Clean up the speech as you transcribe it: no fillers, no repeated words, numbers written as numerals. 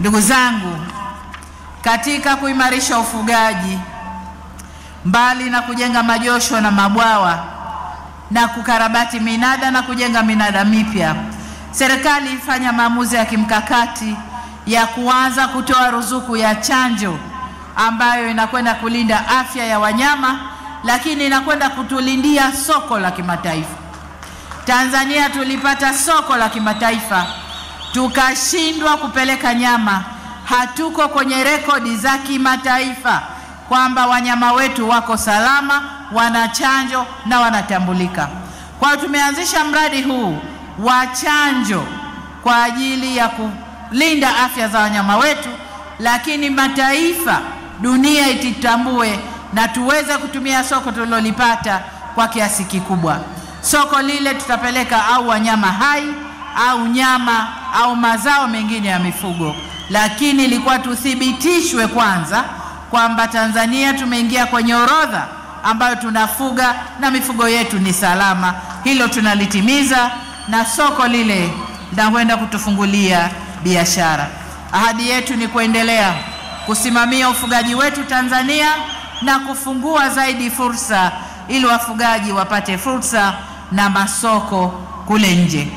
Ndugu zangu, katika kuimarisha ufugaji, mbali na kujenga majosho na mabwawa na kukarabati minada na kujenga minada mipya, serikali ifanya maamuzi ya kimkakati ya kuanza kutoa ruzuku ya chanjo ambayo inakwenda kulinda afya ya wanyama, lakini inakwenda kutulindia soko la kimataifa. Tanzania tulipata soko la kimataifa, tukashindwa kupeleka nyama. Hatuko kwenye rekodi za kimataifa kwamba wanyama wetu wako salama, wana chanjo na wanatambulika. Kwa hiyo tumeanzisha mradi huu wa chanjo kwa ajili ya kulinda afya za wanyama wetu, lakini mataifa, dunia ititambue na tuweze kutumia soko tulilolipata kwa kiasi kikubwa. Soko lile tutapeleka au wanyama hai au nyama au mazao mengine ya mifugo, lakini ilikuwa tuthibitishwe kwanza kwamba Tanzania tumeingia kwenye orodha ambayo tunafuga na mifugo yetu ni salama. Hilo tunalitimiza na soko lile linakwenda kutufungulia biashara. Ahadi yetu ni kuendelea kusimamia ufugaji wetu Tanzania na kufungua zaidi fursa ili wafugaji wapate fursa na masoko kule nje.